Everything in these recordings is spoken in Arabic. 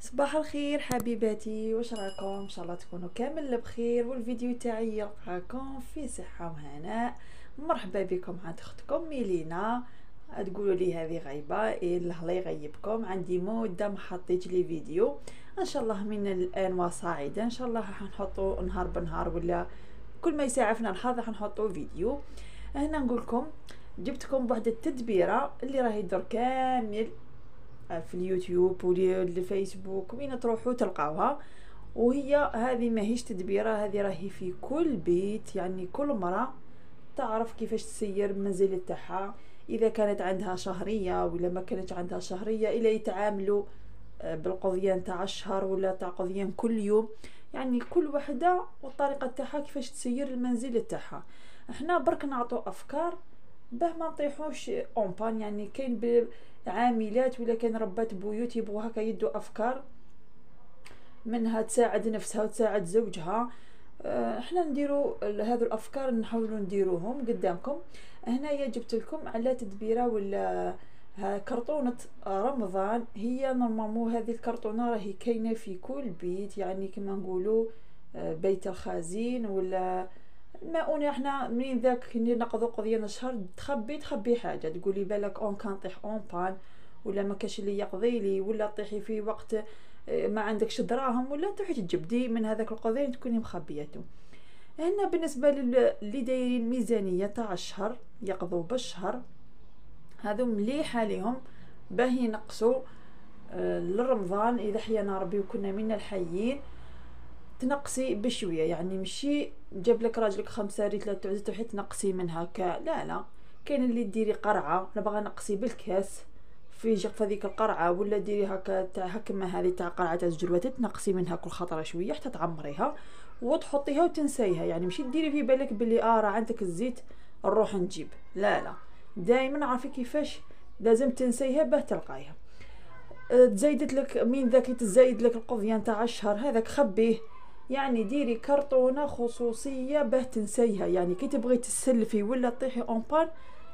صباح الخير حبيباتي، واش راكم؟ ان شاء الله تكونوا كامل بخير، والفيديو تاعي يلقاكم في صحه وهناء. مرحبا بكم عند اختكم ميلينا. تقولوا لي هذه غايبه، إيه الله يغيبكم، عندي مده ما حطيت لي فيديو. ان شاء الله من الان وصاعدا ان شاء الله راح نحطوا نهار بنهار، ولا كل ما يسعفنا الحظ راح نحطوا فيديو. هنا نقول لكم جبتكم بواحد التدبيره اللي راهي يدور كامل في اليوتيوب والفيسبوك، وين تروحوا تلقاوها. وهي هذه ماهيش تدبيره، هذه راهي في كل بيت، يعني كل مرة تعرف كيفاش تسير المنزل تاعها، اذا كانت عندها شهريه ولا ما كانت عندها شهريه، الا يتعاملوا بالقضيه نتاع الشهر ولا تاع قضيه كل يوم. يعني كل وحده والطريقه تاعها كيفاش تسير المنزل تاعها. احنا برك نعطوا افكار باه ما نطيحوش اون بان. يعني كاين عاملات ولا كاين ربات بيوت يبغوا هكا يدوا افكار منها تساعد نفسها وتساعد زوجها. احنا نديروا هذو الافكار، نحاولوا نديروهم قدامكم. هنايا جبت لكم على تدبيره ولا كرتونه رمضان. هي نورمالمون هذه الكرتونه راهي كاينه في كل بيت، يعني كما نقولوا بيت الخزين ولا المؤونة. احنا منين ذاك كي نقضوا قضيه الشهر تخبي حاجه، تقولي بالك اون كان طيح اون بان ولا ما كاش اللي يقضي لي، ولا طيحي في وقت ما عندكش دراهم، ولا تروحي تجبدي من هذاك القضيه تكوني مخبيته. هنا بالنسبه اللي دايرين ميزانيه تاع الشهر يقضوا بالشهر، هذو مليح عليهم باه ينقصوا لرمضان. اذا حيانا ربي وكنا من الحيين تنقصي بشويه، يعني مشي جاب لك راجلك 5 ريت 3 عزيز تروحي تنقصي من هكا، لا. كاين اللي ديري قرعه، نبغى نقصي بالكاس في جق هذيك القرعه، ولا ديري هكا تاع هكما هذه تاع قرعه تاع الجلوات، تنقصي منها كل خطره شويه حتى تعمريها وتحطيها وتنسيها. يعني ماشي ديري في بالك بلي راه عندك الزيت نروح نجيب، لا. دائما عارفه كيفاش لازم تنسيها باه تلقايها. تزايدت لك من ذاك تزايد لك القضيه نتاع الشهر هذاك خبيه. يعني ديري كرتونه خصوصيه باه تنسيها، يعني كي تبغي تسلفي ولا طيحي اون بان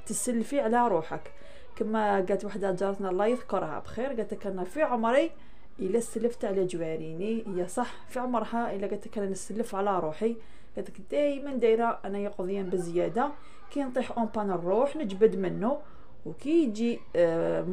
تسلفي على روحك. كما قالت وحده جارتنا الله يذكرها بخير، قالت لك انا في عمري الا سلفت على جواريني، هي صح في عمرها، الا قالت لك انا نسلف على روحي. قالت لك دائما دايره انا يقضيا بزياده، كي نطيح اون بان نروح نجبد منه، وكي يجي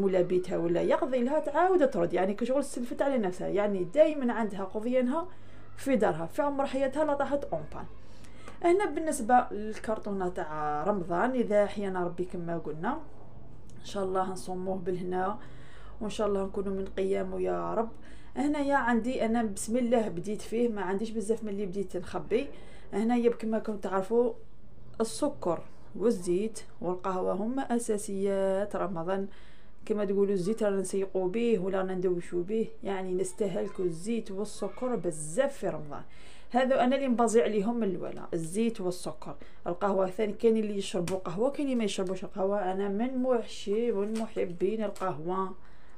مولا بيتها ولا يقضي لها تعاود ترد، يعني كشغل سلفت على نفسها. يعني دائما عندها قضيانها في دارها، في عمر حياتها لا طاحت اون بان. هنا بالنسبه للكرتونه تاع رمضان، اذا احيانا ربي كما قلنا ان شاء الله نصوموه بالهنا، وان شاء الله نكونوا من قيامه يا رب. هنايا عندي انا بسم الله بديت فيه، ما عنديش بزاف من اللي بديت نخبي. هنايا كما كنتم تعرفوا السكر والزيت والقهوه هما اساسيات رمضان. كما تقولوا الزيت رانا نسيقوا به ولا ندوشوا به، يعني نستهلكوا الزيت والسكر بزاف في رمضان. هذا انا اللي مبازي عليهم من الاولى، الزيت والسكر. القهوه ثاني، كاين اللي يشربوا قهوه كاين اللي ما يشربوش القهوه. انا من محشي والمحبين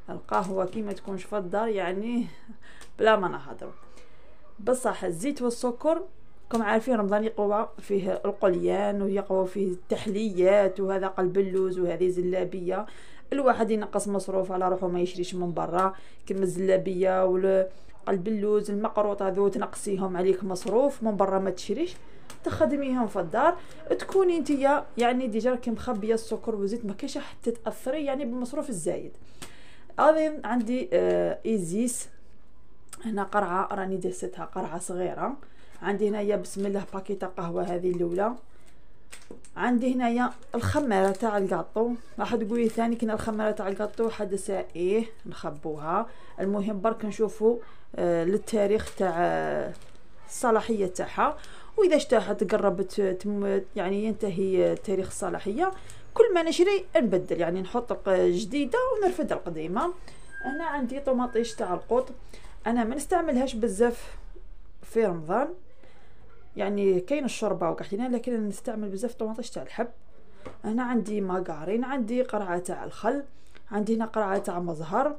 القهوه كي ما تكونش في الدار يعني بلا ما نهضروا. بصح الزيت والسكر كم عارفين رمضان يقوى فيه القليان ويقوى فيه التحليات، وهذا قلب اللوز وهذه زلابيه. الواحد ينقص مصروف على روحه، ما يشريش من برا كما الزلابيه والقلب اللوز المقروط، هذو تنقصيهم عليك مصروف من برا، ما تشريش تخدميهم في الدار. تكوني انتيا يعني ديجا راكي مخبيه السكر والزيت، ما كاينش حتى تاثري يعني بالمصروف الزايد. هذه عندي ايزيس. هنا قرعه راني دستها قرعه صغيره. عندي هنايا بسم الله باكيطه قهوه هذه الاولى. عندي هنايا الخماره تاع الكاطو، راح تقولي ثاني كنا الخماره تاع الكاطو حد ساعه نخبوها. المهم برك نشوفوا للتاريخ تاع الصلاحيه تاعها، واذا اشتاحت قربت يعني ينتهي تاريخ الصلاحيه كل ما نشري نبدل، يعني نحط جديده ونرفد القديمه. هنا عندي طوماطيش تاع القوط، انا ما نستعملهاش بزاف في رمضان، يعني كاين الشوربه وكحتنا، لكن نستعمل بزاف طوماطيش تاع الحب. هنا عندي ماغارين، عندي قرعه تاع الخل، عندي هنا قرعه تاع مزهر.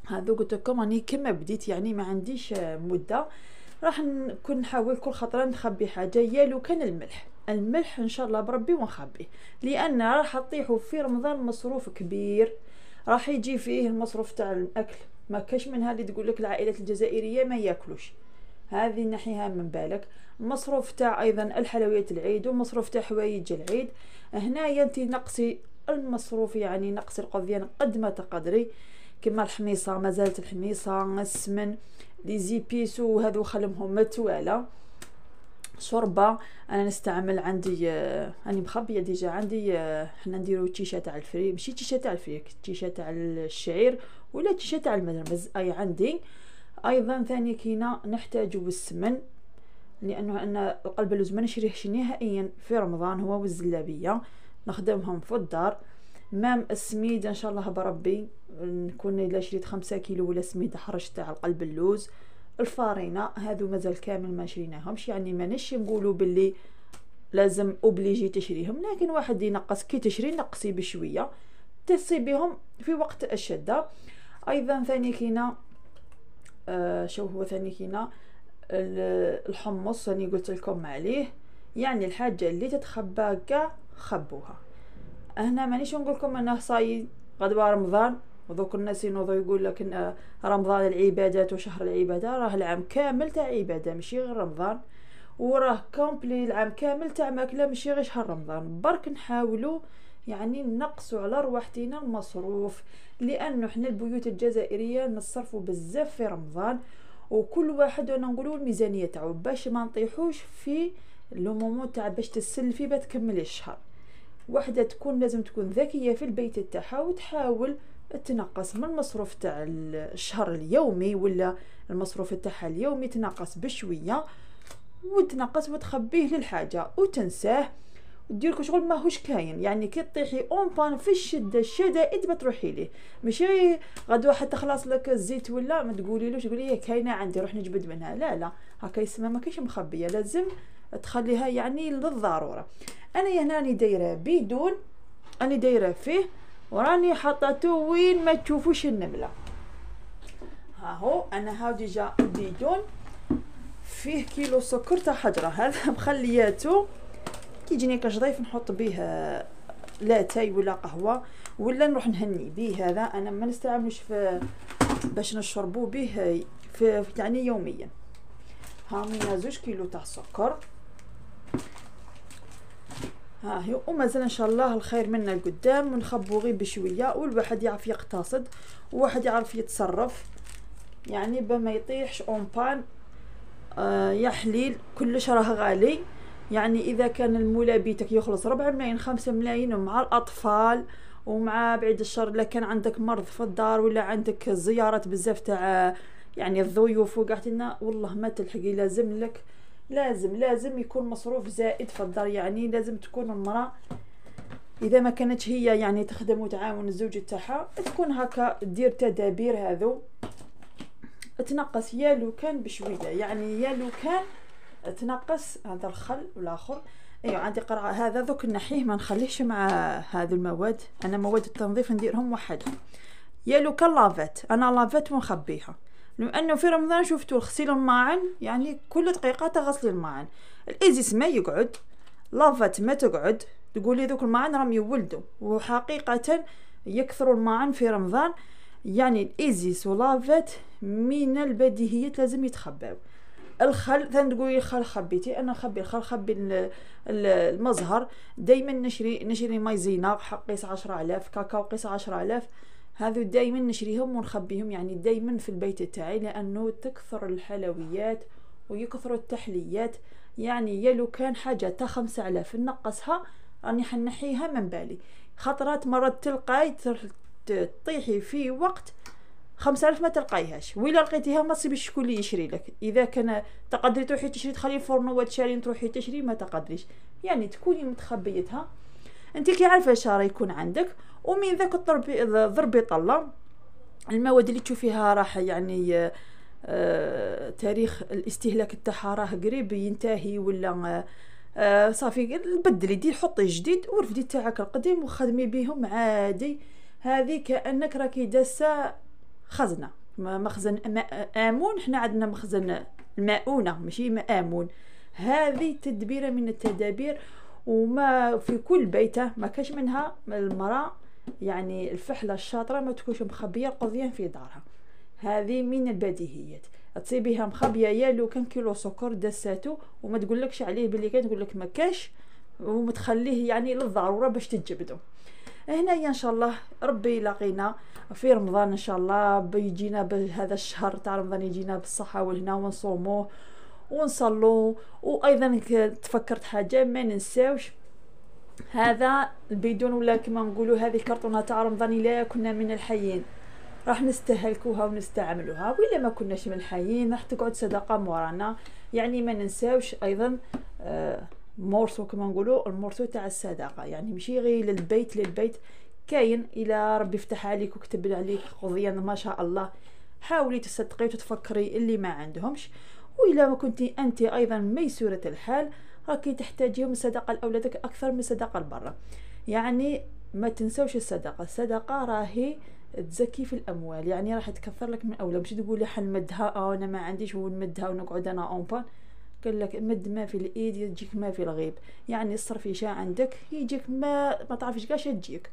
هذو قلت لكم راني كما بديت، يعني ما عنديش مده، راح نكون نحاول كل خطره نخبي حاجه. يا لو كان الملح ان شاء الله بربي ونخبيه، لان راح تطيحوا في رمضان مصروف كبير، راح يجي فيه المصروف تاع الاكل ما كاش منها اللي تقول لك العائلات الجزائريه ما ياكلوش، هذه نحيها من بالك. المصروف تاع ايضا الحلويات العيد ومصروف تاع حوايج العيد. هنايا انت نقصي المصروف، يعني نقصي القضيه قد ما تقدري، كما الحميصه مازالت الحميصه، السمن، لي زيبيس وهذو خلمهم متواله. شوربه انا نستعمل عندي راني مخبيه ديجا عندي حنا نديرو تيشه تاع الفري، ماشي تيشه تاع الفريك، تيشه تاع الشعير ولا تيشه تاع المرمز اي عندي. ايضا ثاني كينا نحتاجو السمن، لانه انا القلب اللوز ما نشريهش نهائيا في رمضان، هو والزلابيه نخدمهم في الدار. مام السميد ان شاء الله بربي نكون الا شريت 5 كيلو ولا سميد حرش تاع القلب اللوز. الفارينه هذو مازال كامل ما شريناهمش، يعني ما نش نقولوا باللي لازم اوبليجي تشريهم، لكن واحد ينقص كي تشري نقصي بشويه تصيبيهم في وقت الشده. ايضا ثاني كينا شو هو ثاني كينا الحمص راني قلت لكم عليه، يعني الحاجه اللي تتخبى كاع خبوها. هنا مانيش نقول لكم انه صاي غدوه رمضان وذوك الناس ينوضوا يقول لك ان رمضان العبادات وشهر العباده، راه العام كامل تاع عباده ماشي غير رمضان، وراه كومبلي العام كامل تاع ماكله ماشي غير شهر رمضان. برك نحاولوا يعني نقصوا على رواحتنا المصروف، لانه حنا البيوت الجزائريه نصرفوا بزاف في رمضان، وكل واحد وانا نقولوا الميزانيه تاعو باش ما نطيحوش في لو تاع باش تسلفي باش تكملي الشهر. وحده تكون لازم تكون ذكيه في البيت تاعها وتحاول تنقص من المصروف تاع الشهر اليومي ولا المصروف تاعها اليومي، تنقص بشويه وتنقص وتخبيه للحاجه وتنساه ودير شغل ماهوش كاين. يعني كي طيحي اون بان في الشده الشدائد ما تروحي ليه، ماشي غدوه حتى خلاص لك الزيت ولا ما تقوليلوش تقولي كاينه عندي روح نجبد منها، لا لا هكا يسمى ما كاينش مخبيه، لازم تخليها يعني للضروره. انا هنا راني دايره بدون، راني دايره فيه وراني حطيته وين ما تشوفوش النمله. ها هو انا هاو ديجا بدون فيه كيلو سكر تاع حجره، هذا مخلياتو كي يجيني كشضيف نحط به لاتاي ولا قهوه ولا نروح نهني به. هذا انا ما نستعملوش باش نشربو به في يعني يوميا. ها منا 2 كيلو تاع سكر، ها هي ومازال ان شاء الله الخير منا القدام، ونخبو غير بشويه والواحد يعرف يقتصد وواحد يعرف يتصرف، يعني بما يطيحش اون بان. يا حليل كلش راه غالي، يعني اذا كان المولى بيتك يخلص 4 ملايين 5 ملايين ومع الاطفال ومع بعيد الشر لا كان عندك مرض في الدار ولا عندك زيارات بزاف تاع يعني الضيوف وقعدنا والله ما تلحقي، لازم لك لازم يكون مصروف زائد في الدار. يعني لازم تكون المرأة اذا ما كانتش هي يعني تخدم وتعاون الزوج تاعها تكون هكا دير تدابير هذو تنقص يا لو كان بشويه، يعني يا لو كان تنقص هذا الخل والاخر. ايوه عندي قرعه هذا دوك نحيه ما نخليهش مع هذو المواد، انا مواد التنظيف نديرهم وحدهم. يا لو كان لافات انا لافات ونخبيها، لانه في رمضان شفتوا غسيل الماعن يعني كل دقيقه تغسلي الماعن، الازيس ما يقعد، لافات ما تقعد، تقولي ذوك الماعن راهم يولدوا وحقيقه يكثروا الماعن في رمضان. يعني الازيس ولافات من البديهيات لازم يتخباو. الخل ثاني تقولي الخل خبيتي، انا نخبي الخل، خبي المزهر دائما نشري مايزينا قيس 10000 كاكاو قيس 10000، هذو دائما نشريهم ونخبيهم يعني دائما في البيت تاعي، لانه تكثر الحلويات ويكثر التحليات. يعني يا لو كان حاجه تا 5000 نقصها راني حنحيها من بالي، خطرات مرات تلقاي تطيحي في وقت 5000 ما تلقايهاش، وإلا لقيتيها ما تصيبش شكون اللي يشري لك. اذا كان تقدري تروحي تشري تخلي الفرن وتشارين تروحي تشري ما تقدريش، يعني تكوني متخبيتها انت كي عارفه اش راه يكون عندك. ومن ذاك ضربي طله المواد اللي تشوفيها راح يعني تاريخ الاستهلاك تاعها راه قريب ينتهي ولا صافي بدلي دي حطي جديد ورفدي تاعك القديم وخدمي بهم عادي. هذه كانك راكي داسه خزنه مخزن امون، حنا عندنا مخزن الماؤونه ماشي مامون. هذه تدبيره من التدابير وما في كل بيته ما كاش منها المراه يعني الفحله الشاطره ما تكونش مخبيه القضيه في دارها. هذه من البديهيات. تصيبيها مخبيه يا لو كان كيلو سكر دساتو وما تقولكش عليه بلي كان تقولك ما كاش، ومتخليه يعني للضروره باش تتجبدوا. هنايا ان شاء الله ربي يلاقينا في رمضان ان شاء الله، بيجينا بهذا الشهر تاع رمضان يجينا بالصحه والهنا ونصوموه ونصلوا. وايضا تفكرت حاجه ما ننساوش، هذا البيدون ولا كما نقولوا هذه الكرتونه تاع رمضان لا كنا من الحيين راح نستهلكوها ونستعملوها، وإلا ما كناش من الحيين راح تقعد صدقه مورانا. يعني ما ننساوش ايضا مورسو كما نقولوا المورسو تاع الصدقه، يعني ماشي غير للبيت كاين الى ربي يفتح عليك وكتب عليك قضيه ما شاء الله، حاولي تصدقي وتفكري اللي ما عندهمش. وإلا ما كنتي انت ايضا ميسوره الحال راكي تحتاجيهم الصدقه لاولادك اكثر من صدقه لبرا. يعني ما تنسوش الصدقه راهي تزكي في الاموال، يعني راح تكثر لك من اولى. مش تقولي حنمدها انا ما عنديش ونمدها ونقعد انا اونبان، قال لك مد ما في الايد يجيك ما في الغيب، يعني الصرف شا عندك يجيك ما تعرفش كاش تجيك.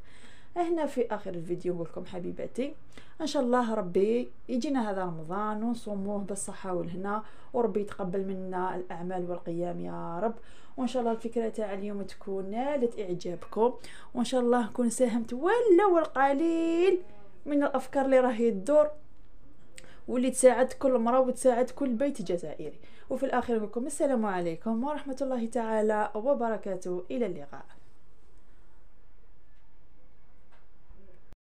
هنا في اخر الفيديو نقول لكم حبيباتي ان شاء الله ربي يجينا هذا رمضان ونصوموه بالصحه والهنا، وربي يتقبل منا الاعمال والقيام يا رب. وان شاء الله الفكره تاع اليوم تكون نالت اعجابكم، وان شاء الله نكون ساهمت ولو القليل من الافكار اللي راهي تدور واللي تساعد كل مرة وتساعد كل بيت جزائري. وفي الاخير نقول لكم السلام عليكم ورحمه الله تعالى وبركاته، الى اللقاء.